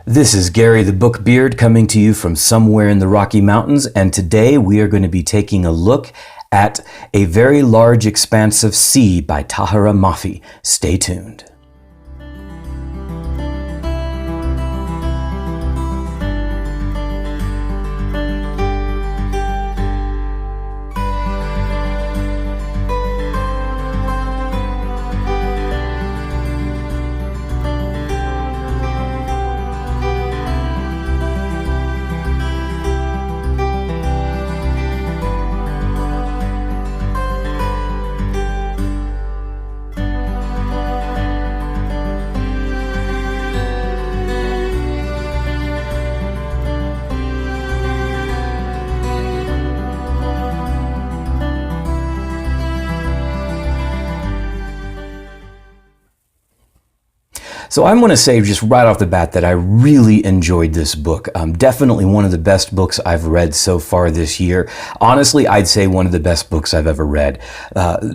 This is Gary the Book Beard coming to you from somewhere in the Rocky Mountains, and today we are going to be taking a look at A Very Large Expanse of Sea by Tahereh Mafi. Stay tuned. So I'm going to say just right off the bat that I really enjoyed this book. Definitely one of the best books I've read so far this year. Honestly, I'd say one of the best books I've ever read.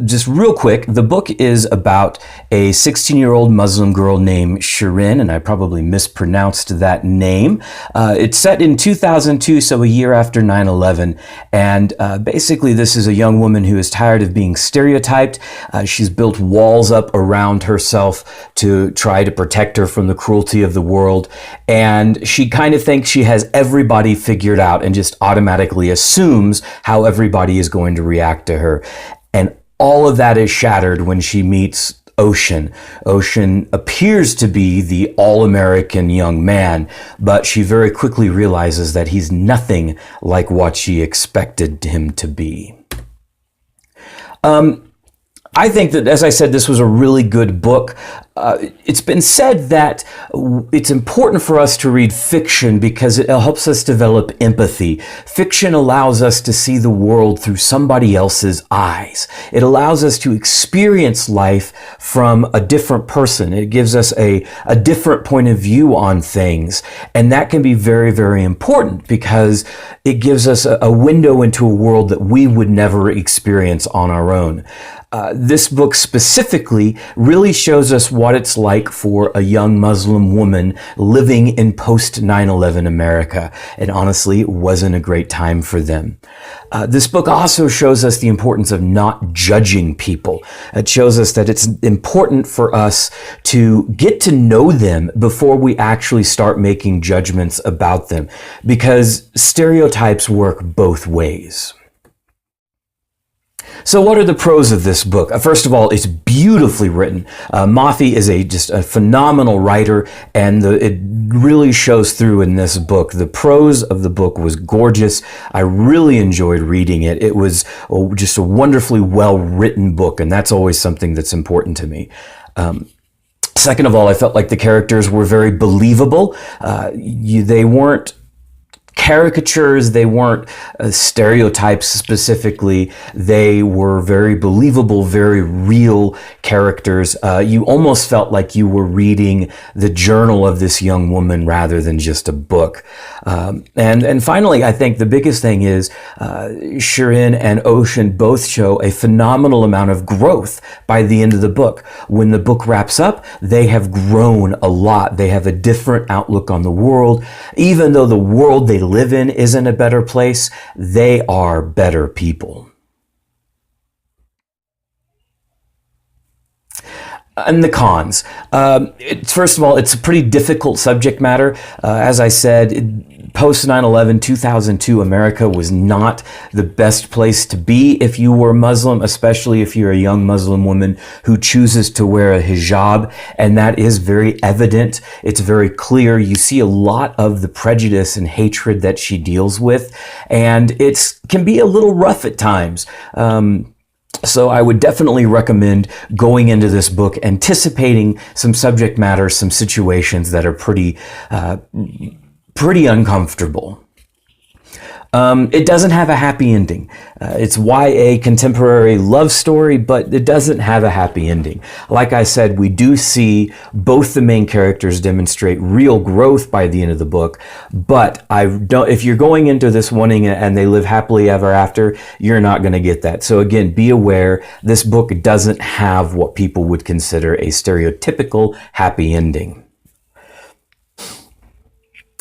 Just real quick, the book is about a 16-year-old Muslim girl named Shirin, and I probably mispronounced that name. It's set in 2002, so a year after 9/11, and basically this is a young woman who is tired of being stereotyped. She's built walls up around herself to try to protect her from the cruelty of the world, and she kind of thinks she has everybody figured out and just automatically assumes how everybody is going to react to her. And all of that is shattered when she meets Ocean. Ocean appears to be the all-American young man, but she very quickly realizes that he's nothing like what she expected him to be. I think that, as I said, this was a really good book. It's been said that it's important for us to read fiction because it helps us develop empathy. Fiction allows us to see the world through somebody else's eyes. It allows us to experience life from a different person. It gives us a different point of view on things. And that can be very, very important because it gives us a window into a world that we would never experience on our own. This book specifically really shows us what it's like for a young Muslim woman living in post-9/11 America. And honestly, it wasn't a great time for them. This book also shows us the importance of not judging people. It shows us that it's important for us to get to know them before we actually start making judgments about them, because stereotypes work both ways. So what are the pros of this book? First of all, it's beautifully written. Mafi is just a phenomenal writer, and it really shows through in this book. The prose of the book was gorgeous. I really enjoyed reading it. It was just a wonderfully well-written book, and that's always something that's important to me. Second of all, I felt like the characters were very believable. They weren't caricatures, they weren't stereotypes specifically. They were very believable, very real characters. You almost felt like you were reading the journal of this young woman rather than just a book. And finally, I think the biggest thing is Shirin and Ocean both show a phenomenal amount of growth by the end of the book. When the book wraps up, they have grown a lot. They have a different outlook on the world. Even though the world they live in isn't a better place, they are better people. And the cons. First of all, it's a pretty difficult subject matter. As I said, post 9/11, 2002, America was not the best place to be if you were Muslim, especially if you're a young Muslim woman who chooses to wear a hijab. And that is very evident. It's very clear. You see a lot of the prejudice and hatred that she deals with. And it can be a little rough at times. So I would definitely recommend going into this book anticipating some subject matter, some situations that are pretty uncomfortable. It doesn't have a happy ending. It's YA contemporary love story, but it doesn't have a happy ending. Like I said, we do see both the main characters demonstrate real growth by the end of the book, but if you're going into this wanting it and they live happily ever after, you're not going to get that. So again, be aware, this book doesn't have what people would consider a stereotypical happy ending.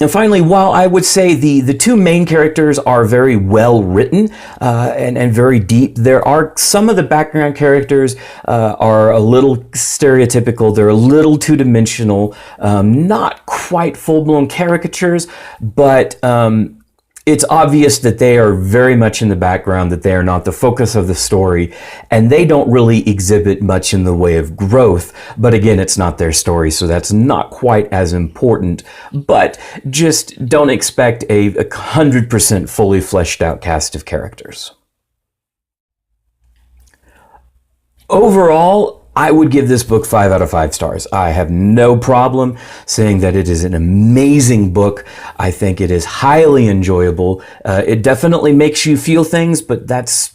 And finally, while I would say the two main characters are very well written and very deep, there are some of the background characters are a little stereotypical. They're a little two-dimensional, not quite full-blown caricatures, but it's obvious that they are very much in the background, that they are not the focus of the story, and they don't really exhibit much in the way of growth. But again, it's not their story, so that's not quite as important. But just don't expect a 100% fully fleshed out cast of characters. Overall, I would give this book 5 out of 5 stars. I have no problem saying that it is an amazing book. I think it is highly enjoyable. It definitely makes you feel things, but that's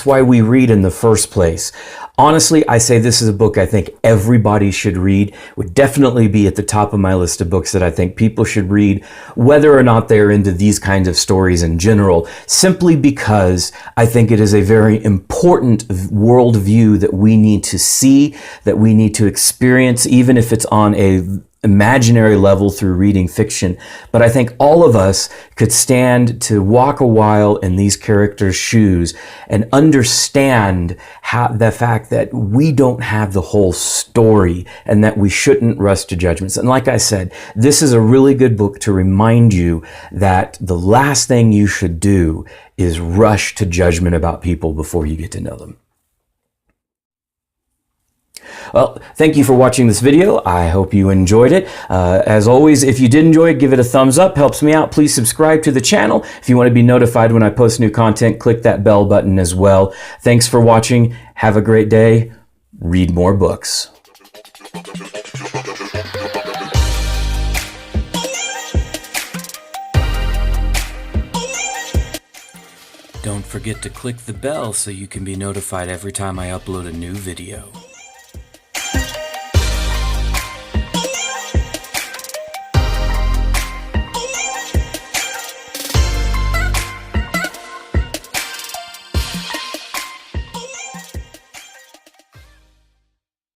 why we read in the first place. Honestly, I say this is a book I think everybody should read. It would definitely be at the top of my list of books that I think people should read, whether or not they're into these kinds of stories in general, simply because I think it is a very important worldview that we need to see, that we need to experience, even if it's on a imaginary level through reading fiction. But I think all of us could stand to walk a while in these characters' shoes and understand how the fact that we don't have the whole story and that we shouldn't rush to judgments. And like I said, this is a really good book to remind you that the last thing you should do is rush to judgment about people before you get to know them. Well, thank you for watching this video. I hope you enjoyed it. As always, if you did enjoy it, give it a thumbs up. Helps me out. Please subscribe to the channel. If you want to be notified when I post new content, click that bell button as well. Thanks for watching. Have a great day. Read more books. Don't forget to click the bell so you can be notified every time I upload a new video.